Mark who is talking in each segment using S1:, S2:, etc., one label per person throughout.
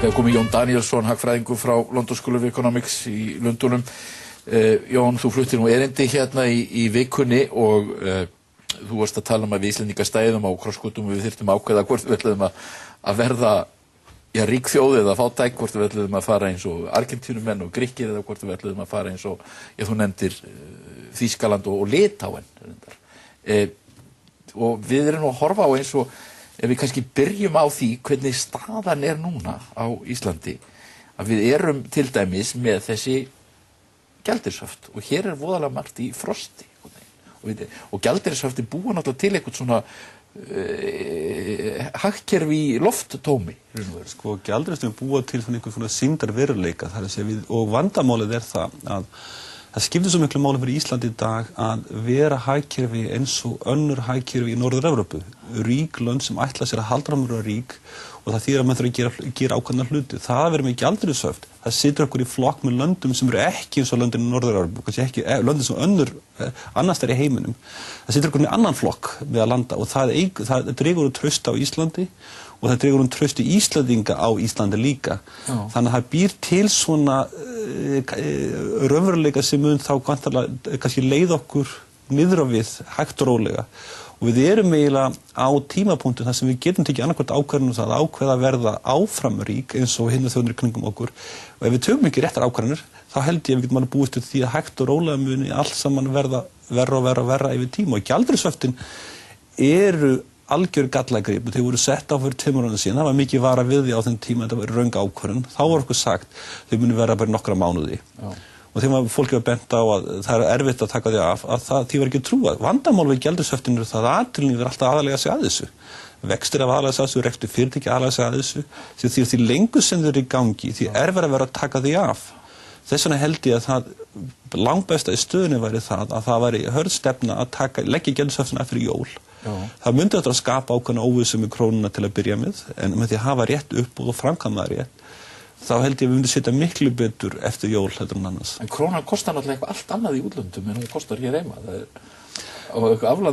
S1: Þegar komið Jón Danielsson, hagfræðingur frá London School of Economics í Lundúnum. Jón, þú fluttir nú erindi hérna í vikunni og þú varst að tala að við Íslendingar stæðum á krossgötum og við þyrftum ákveða hvort við ætluðum að verða rík þjóð eða fátæk, hvort við ætluðum að fara eins og Argentínumenn og Grikkir eða hvort við ætluðum að fara eins og, þú nefndir Þýskaland og Litáen. Og við erum nú að horfa á eins og ef við kannski byrjum á því hvernig staðan núna á Íslandi, að við erum til dæmis með þessi gjaldeyrishöft og hér voðalega margt í frosti og gjaldeyrishöftin búa náttúrulega til eitthvað svona hagkerfi í lofttómi.
S2: Sko gjaldeyrishöftin búa til einhvern svona sýndarveruleika, það að við, og vandamálið það að það skiptir svo miklu máli fyrir Ísland í dag að vera hagkerfi eins og önnur hagkerfi í Norður-Evrópu. Rík lönd sem ætla sér að halda fram að vera rík og það þýðir að maður þarf að gera ákveðna hluti. Það að vera með gjaldeyrishöft, það situr okkur í flokk með löndum sem eru ekki eins og löndin í Norður-Evrópu, kannski ekki löndin sem önnur annars þar í heiminum. Það situr okkur með annan flokk við að landa og það dregur úr traust á Íslandi og það dregur trausti Íslandinga á Íslandi líka. Þannig að það býr til svona raunveruleika sem mun þá kannski leið okkur niður á við hægt og rólega. Og við erum eiginlega á tímapunktum þar sem við getum tekið annarkvort ákvarðanir það að ákveða að verða áfram rík eins og hinna þjóðir kringum okkur. Og ef við tökum ekki réttar ákvarðanir, þá held ég að við getum alveg búist við því að hægt og rólega muni allt saman verða verra yfir tíma. Og gjaldeyrishöftin eru algjör gallagrip, þau voru sett á fyrir 2 mánuðum síðan, það var mikið vara við því á þeim tíma, þetta var röng ákvörðun, þá var okkur sagt, þau muni vera bara nokkra mánuði. Og þegar fólk hefur bent á að það erfitt að taka því af, að því var ekki trúað. Vandamál við gjaldeyrishöftinu það að aðtölning er alltaf aðalega sig að þessu. Vextir af aðalega sig að þessu, rekstur fyrirtæki aðalega sig að þessu, því lengur sem þau eru í gangi, því erfitt að vera að taka því af. Þess vegna held ég að það langbesta í stöðunni væri það að það væri hörð stefna að leggja gjaldeyrishöftina eftir jól. Það myndi þetta að skapa ákveðna óvissu með krónuna til að byrja með, en með því að hafa rétt upp og framkvæma það rétt, þá held ég að við myndum setja miklu betur eftir jól heldur en annars. En
S1: krónan kostar náttúrulega eitthvað allt annað í útlöndum en hún kostar hér heima. Það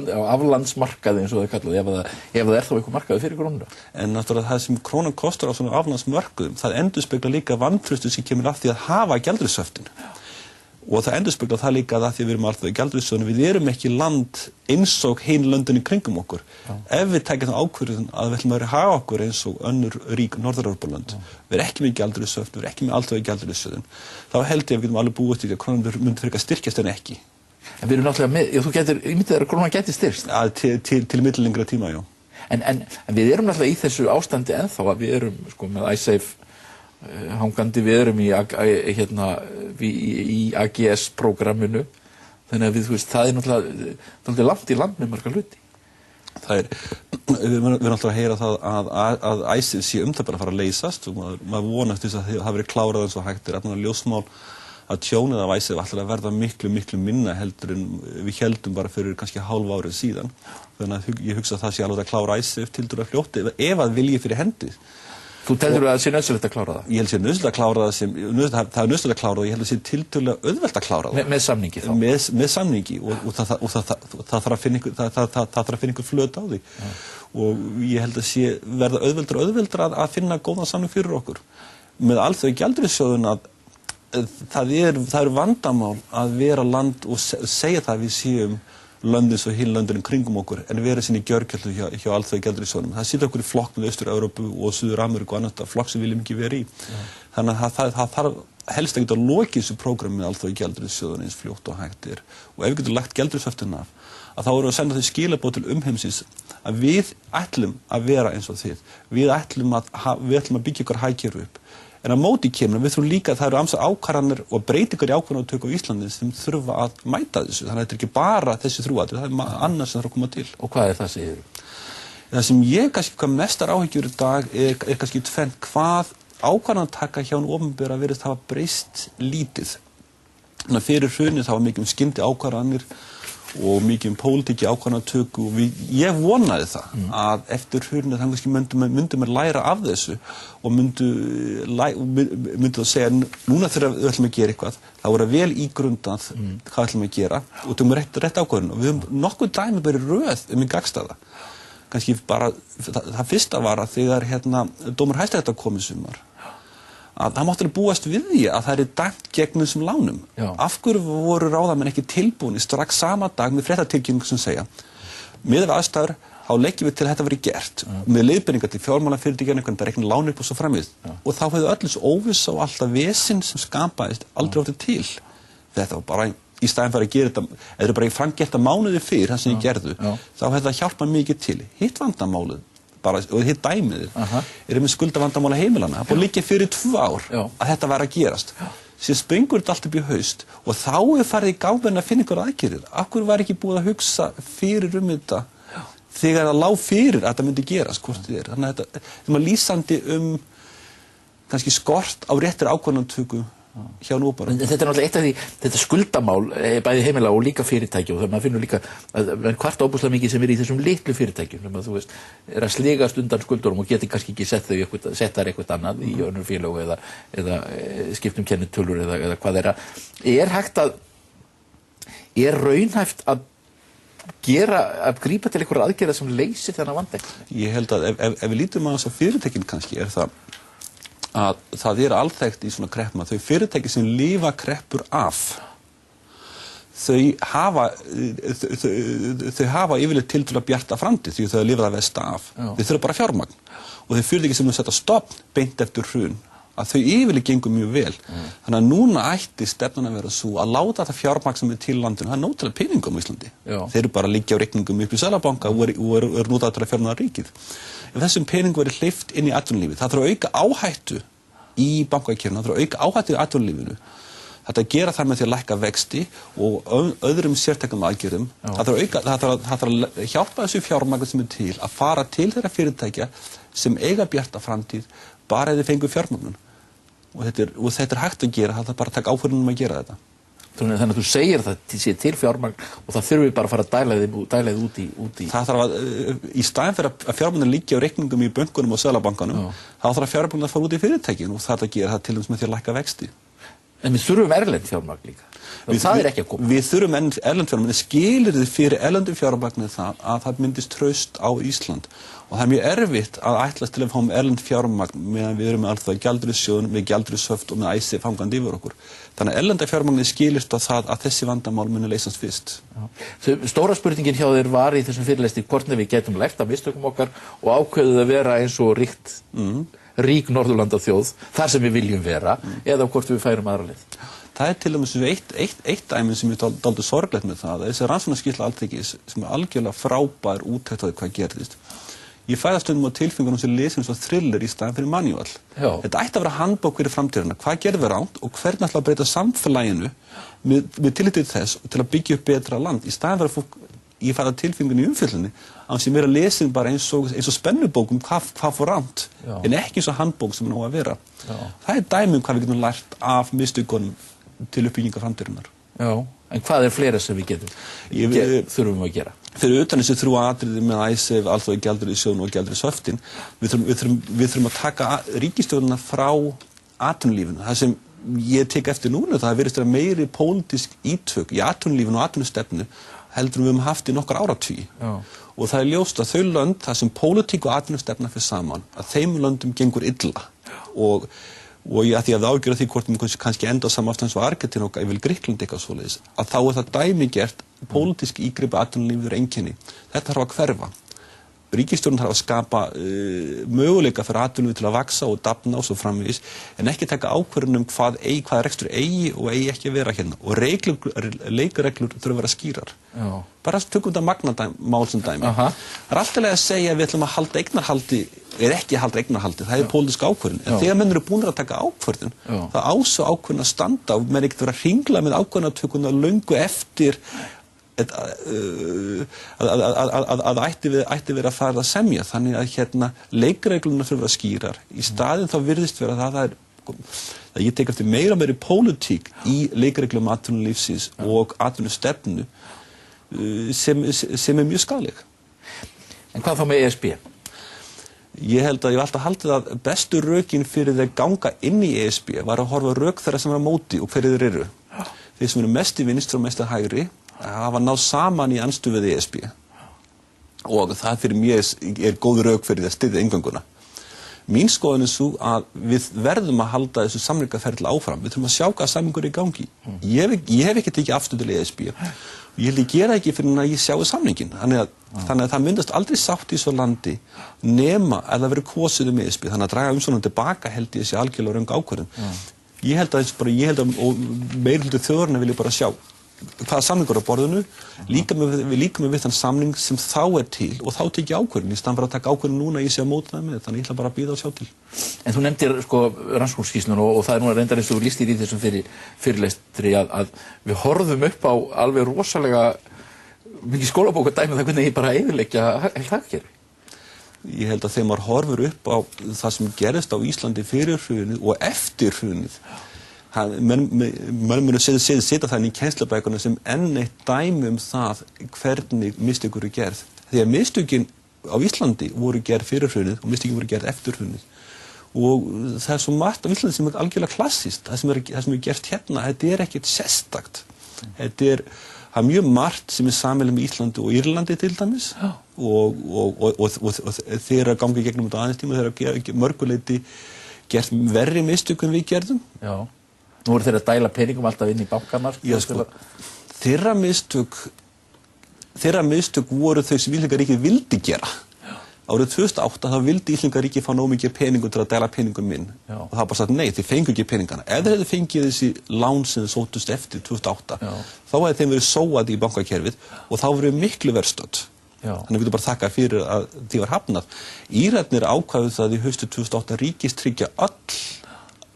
S1: á aflandsmarkaði eins og það kallað, ef það þá eitthvað markaði fyrir krónuna.
S2: En náttúrulega það sem krónan kostar á svona aflandsmörkuðum, það endurspeglar líka vantraustu sem kemur af því að hafa gjaldeyrishöftin. Og það endurspeglar það líka að því við erum alltaf í gjaldeyrissjóðnum, við erum ekki land eins og hin löndin í kringum okkur. Ef við tekjum það ákvörðun að við ætlum að hafa okkur eins og önnur rík Norður-Evrópulönd, við erum ekki með gjaldeyrishöft, við erum ekki með alltaf í gjaldeyrissjóðun, þá held ég að við getum alveg búist í að krónan myndi frekar styrkjast en ekki.
S1: En við erum náttúrulega með, þú getur ímyndið að krónan geti styrkst?
S2: Til miðlengra tíma, já.
S1: En við erum náttúrulega í þessu ástandi ennþá að við erum sko með iSafe hangandi, við erum í AGS-prógramminu, þannig að við, það náttúrulega langt í land með marga hluti.
S2: Við erum alltaf að heyra það að iSafe sé það bara að fara að leysast og maður vonast þess að það verið klárað eins og hægt alveg ljósmál að tjónið af iSafe ætlar að verða miklu minna heldur en við heldum bara fyrir kannski hálf árið síðan. Þannig að ég hugsa að það sé alveg að klára iSafe tiltölulega fljótt ef að vilji fyrir hendi.
S1: Þú telur að það sé nauðsynlegt að klára það?
S2: Ég held að sé nauðsynlegt að klára það það er nauðsynlegt að klára það og ég held að sé tiltölulega auðvelt að klára það.
S1: Með samningi þá?
S2: Með samningi og það þarf að finna einhver flöt á því. Og ég held að sé verða auðveldra að finna góðan samning fyrir okkur. Með alþjóða gjaldeyrissjóðinn að það eru vandamál að vera land og segja það að við séum löndin svo hinn löndin kringum okkur en vera sinni gjörgjaldur hjá alþjóða gjaldeyrissjóðnum. Það situr okkur í flokk með Austur-Evrópu og Suður-Ameríku og annað flokk sem við viljum ekki vera í. Þannig að það þarf helst ekki að loka þessu prógrammi með alþjóða gjaldeyrissjóðun eins fljótt og hægt er. Og ef við getum lagt gjaldeyrishöftin af, að þá erum við að senda þau skilaboð til umheimsins að við ætlum að vera eins og þið. Við ætlum að byggja okkar hagkerfi upp. En á móti kemur, við þurfum líka að það eru ákvarðanir og breytingar í ákvarðanatöku á Íslandi sem þurfa að mæta þessu. Þannig að þetta er ekki bara þessi þrúatriði, það er annars sem þarf að koma til.
S1: Og hvað það, segir þú?
S2: Það sem ég kannski hvað mestar áhyggjur í dag er kannski tvennt hvað ákvarðanataka hjá hinu opinbera virðist hafa breyst lítið. Þannig að fyrir hrunið það var mikið skyndi ákvarðanir og mikið pólitík í ákvarðanatöku og ég vonaði það að eftir hrunið það kannski myndu mér læra af þessu og myndu það segja núna þegar við ætlum að gera eitthvað þá er það vel ígrundað hvað ætlum að gera og tökum rétt ákvörðun og við höfum nokkuð dæmi bara í röð í gagnstæða. Kannski bara það fyrsta var að þegar dómur Hæstaréttar kom í sumar að það mátti búast við því að það dæmt gegn þessum lánum.
S1: Já.
S2: Af hverju voru ráðamenn ekki tilbúnir strax sama dag með fréttatilkynningu sem segja miðað við aðstæður þá leggjum við til að þetta verið gert með leiðbeiningar til fjármálafyrirtækjanna hvernig það reikna lán upp og svo framvegis. Og þá hefði öll þessu óvissa og alltaf vesinn sem skapaðist aldrei orðið til. Þetta var bara í staðinn fyrir að gera þetta, eða bara í framgert mánuði fyrr það sem ég gerðu, þá hefði það hjálpað mikið til. Hitt vandamálið, bara, og hitt dæmið, með skuldavandamála heimilanna. Það búið liggja fyrir 2 ár að þetta væri að gerast. Sér springur þetta allt upp í haust og þá farið í gáfinn að finna ykkur aðgerðir. Af hverju var ekki búið að hugsa fyrir þetta þegar það lá fyrir að þetta myndi gerast, hvort þið er. Þannig að þetta er lýsandi kannski skort á réttir ákvörðunartöku hjá núbara.
S1: Þetta er náttúrulega eitt af því, þetta skuldamál, bæði heimila og líka fyrirtæki og maður finnur líka að hvart óbúslega mikið sem í þessum litlu fyrirtækjum sem að þú veist, að sligast undan skuldurum og geti kannski ekki sett þær eitthvað annað í önnur félög eða skiptum kennitölur eða hvað hægt að raunhæft að grípa til einhverja aðgerða sem leysir þennan vanda?
S2: Ég held að ef við lítum á þess að fyrirtækin kannski það að það alþekkt í svona kreppum að þau fyrirtæki sem lifa kreppur af þau hafa yfirleitt tiltölulega bjarta framtíð því þau lifa það versta af. Þau þurfa bara fjármagn og þau fyrirtæki sem setja stofn beint eftir hrun að þau yfirleitt gengur mjög vel. Þannig að núna ætti stefnan að vera svo að láta þetta fjármagn sem til landinu, það nótilega peningum á Íslandi. Þeir eru bara að liggja á reikningum upp í Seðlabanka og eru notað til að fjármagna ríkið. Ef þessum peningum verið hleypt inn í atvinnulífið, það þarf að auka áhættu í bankakerfinu, það þarf að auka áhættu í atvinnulífinu. Þetta gera það með því að lækka vexti og öðrum sértækum aðgerðum. Það þarf að hjálpa þessu fjármagni sem til að fara til þeirra fyrirtækja sem eiga bjarta framtíð bara ef þeir fengu fjármagnun. Og þetta hægt að gera, það þarf bara að taka ákvörðun að gera þetta.
S1: Þannig að þú segir það sé til fjármagn og það þurfi bara að fara að dæla þið út í... Það
S2: þarf í staðinn fyrir að fjármagnin liggja á reikningum í bönkunum og seðlabankanum, þá þarf að fjármagnin að fara út í fyrirtækin og það þarf að gera það til dæmis með því að lækka vexti.
S1: En við þurfum erlend fjármagn líka. Það ekki að koma.
S2: Við þurfum erlend fjármagn, skilyrði fyrir erlendu fjármagni það að það myndist traust á Ísland. Og það mjög erfitt að ætlast til að fá erlend fjármagn meðan við erum með alþjóðagjaldeyrissjóðinn, með gjaldeyrishöft og með ICE hangandi yfir okkur. Þannig að erlenda fjármagni skilyrst á það að þessi vandamál muni leysast fyrst.
S1: Stóra spurningin hjá þér var í þessum fyrirlestri hvort við getum lært af mistökum okkar og ákveðið að vera eins og rík Norðurlandaþjóð þar sem við viljum vera eða hvort við færum aðra leið.
S2: Það til dæmis eitt dæmi sem er dálítið sorglegt með það, þessi rannsóknarskýrsla Alþingis sem algjörlega frábær úttekt á því hvað gerðist. Ég fæði stundum á tilfinningunum sem lesum svo thriller í staðinn fyrir manual. Þetta ætti að vera handbók fyrir framtíðina, hvað gerði við ránt og hvernig ætla að breyta samfélaginu með tilliti til þess og til að byggja upp betra land. Í staðinn fyrir að fólk, ég fæði tilfinningunni í umfjöllunni, að sem er að lesa bara eins og spennubókum hvað fór ránt, en ekki eins og handbók sem á að vera. Það dæmi hvað við getum lært af mistökunum til uppbyggingar framtíðarinnar.
S1: En hvað fleira sem við þurfum að gera?
S2: Fyrir utan þessi 3 atriði með ICE, alþjóðagjaldeyrissjóðinn og gjaldeyrishöftin, við þurfum að taka ríkisstjórnina frá atvinnulífinu. Það sem ég tek eftir núna, það virðist vera meiri pólitísk ítök í atvinnulífinu og atvinnustefnu heldur við höfum haft í nokkur áratugi. Og það ljóst að þau lönd, það sem pólitík og atvinnustefna fyrir saman, að þeim löndum gengur illa. Og ég því að það ágjör því hvort við kannski enda á sama ástæðan svo Argentínu og yfir Grikkland eitthvað svoleiðis, að þá það dæmigert pólitísk ígripi atvinnulífið einkenni. Þetta þarf að hverfa. Ríkisstjórnin þarf að skapa möguleika fyrir atvinnulífið til að vaxa og dafna og svo framvegis, en ekki taka ákvörðun hvað rekstur eigi og eigi ekki að vera hérna. Og leikreglur þurfa að vera skýrar. Bara tökum þetta magnamál sem dæmi. Það alltaf að segja að við ætlum að halda eignarhaldi eða ekki að halda eignarhaldi, það pólitísk ákvörðun. En þegar menn eru búnir að taka ákvörðun, það ásó ákvörðun að standa og menn ekkert vera að hringla með ákvörðunartökuna löngu eftir að ætti verið að fara að semja. Þannig að leikregluna þurfa að vera skýrar. Í staðinn þá virðist vera það ég tek eftir meiri pólitík í leikreglum atvinnulífsins og atvinnustefnu sem mjög skaðleg.
S1: En hvað þá með ESB?
S2: Ég held að ég alltaf haldið að bestu rökin fyrir þeir ganga inn í ESB var að horfa rök þeirra sem er á móti og hverju þeir eru. Þeir sem eru mest í vinstri og mest í hægri hafa náð saman í andstöðu við ESB. Og það fyrir mér góð rök fyrir að styðja inngönguna. Mín skoðun er svo að við verðum að halda þessu samningaferli áfram. Við þurfum að sjá hvað samningur er í gangi. Ég hef ekki tekið afstöðu til ESB. Ég vil gera ekki fyrir að ég sjáu samningin. Þannig að það myndast aldrei sátt í svo landi nema að það verið kosið ESB. Þannig að draga umsóknina tilbaka held ég sé algjörlega röng ákvörðun. Ég held að meirihluti þjóðarinnar vilja bara sjá hvaða samningur á borðinu, líka með við þann samning sem þá er til og þá tekið ákvörðun, í staðan fyrir að taka ákvörðun núna ég sé að móta það með, þannig ég ætla bara að bíða og sjá til.
S1: En þú nefndir rannsóknarskýrsluna og það er nú reyndar eins og þú lýstir í þessum fyrirlestri að við horfum upp á alveg rosalega mikið skólabókardæmi það hvernig ég bara eyðileggja hagkerfi.
S2: Ég held að þegar maður horfur upp á það sem gerist á Íslandi fyrir hrunið og eftir hrunið, menn munu setja það inn í kennslubækurnar sem enn eitt dæmi það hvernig mistök eru gerð. Þegar mistökin á Íslandi voru gerð fyrir hrunið og mistökin voru gerð eftir hrunið. Og það er svo margt á Íslandi sem er algjörlega klassískt. Það sem er gert hérna, þetta er ekkert sérstakt. Það er mjög margt sem er sameiginlegt með Íslandi og Írlandi til dæmis og þeir að gangi gegnum þetta aðeins tíma þeir að mörguleyti gert verri mistök en við gerðum.
S1: Já. Nú eru þeir að dæla peningum alltaf inn í bankana.
S2: Já, þeirra mistök voru þau sem Íslenskaríkið vildi gera. Árið 2008 þá vildi Íslenskaríkið fá nóg mikið peningum til að dæla peningum inn. Og það var bara sagt nei, þið fengu ekki peningana. Ef þeir hefðu fengið þessi lán sem þið sóttust eftir 2008, þá hefði þeim verið sóað í bankakerfið og þá verið miklu verr stödd. Þannig við getum bara þakka fyrir að því var hafnað. Írarnir ákváðu það í haustu 2008 ríkistryggja öll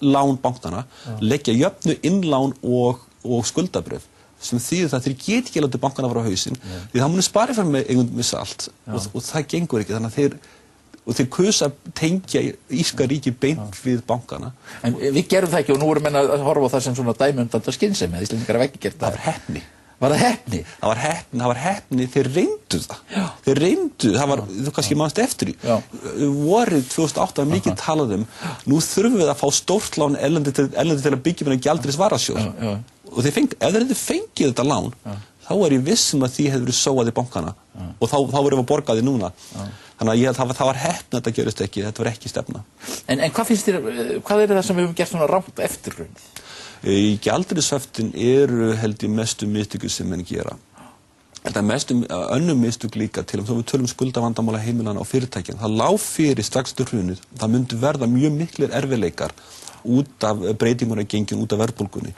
S2: lán bankana, leggja jöfnu innlán og skuldabrif sem þýðir það að þeir geti ekki látið bankana fara á hausinn því það muni sparið fram með eigum missa allt og það gengur ekki þannig að þeir kusa að tengja Írska ríki beint við bankana.
S1: En við gerum það ekki og nú erum menn að horfa á það sem svona dæmi þetta skynsemi að Íslendingar hafa ekki gert það.
S2: Það var heppni.
S1: Var það heppni?
S2: Það var heppni, þeir reyndu það. Þeir reyndu, það var, þú kannski mannst eftir því. Vorið 2008 var mikið talað nú þurfum við að fá stórt lán erlendi til að byggja með gjaldeyrisvarasjóð. Og ef þeir hefðu fengið þetta lán, þá er ég viss að því hefði verið sóað í bankana. Og þá vorum við að borga því núna. Þannig að ég held að það var heppni að þetta gerist ekki, þetta var ekki stefna.
S1: En hvað finnst þér, hvað það sem við höfum gert svona rangt eftir hrun?
S2: Gjaldeyrishöftin eru held ég mestu mistöku sem menn gera. Þetta er mestu önnur mistök líka til við tölum skuldavandamála heimilana og fyrirtækjan. Það lá fyrir strax til hrunið. Það myndi verða mjög miklir erfiðleikar út af breytingunni gengin út af verðbólgunni.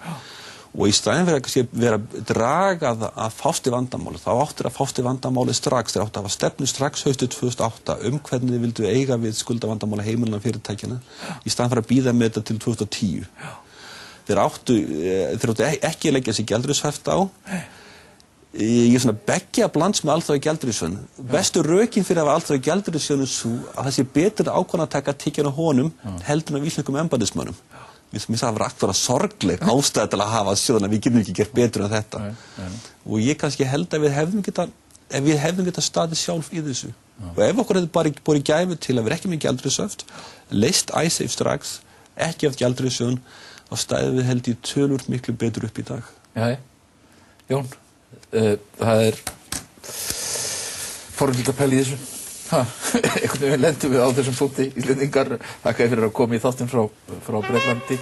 S2: Og í staðinn fyrir að vera dragað að fást í vandamáli, þá áttir að fást í vandamáli strax, þeir áttu að hafa stefnu strax haustið 2008 hvernig þið vildu eiga við skuldavandamála heimilana og fyrirtækjana í staðinn fyrir að bíða með þetta til 2010. Þeir áttu ekki að leggja sig gjaldeyrishöft á. Ég er svona beggja blands með alþjóða gjaldeyrissjóðinn. Bestu rökin fyrir að hafa alþjóða gjaldeyrissjóðinn sú að það sé betur ákvörðun að taka tyggjan á honum heldur en af íslenskum embættismönnum. Mér finnst það var sorgleg ástæða til að hafa sjóðina, við getum ekki gert betur en þetta. Og ég kannski held að við hefðum getað staðið sjálf í þessu. Og ef okkur hefði bara borið gæfu til að vera ekki með gjaldeyrishöft, leyst Icesave strax, ekki af gjaldeyrissjóðinn, þá stæðum við held ég tölur miklu betur upp í dag.
S1: Jón, það fórum líka að pæla í þessu. Einhvern veginn lendum við á þessum punkti Íslendingar. Þakka þér fyrir að koma í þáttinn frá Bretlandi.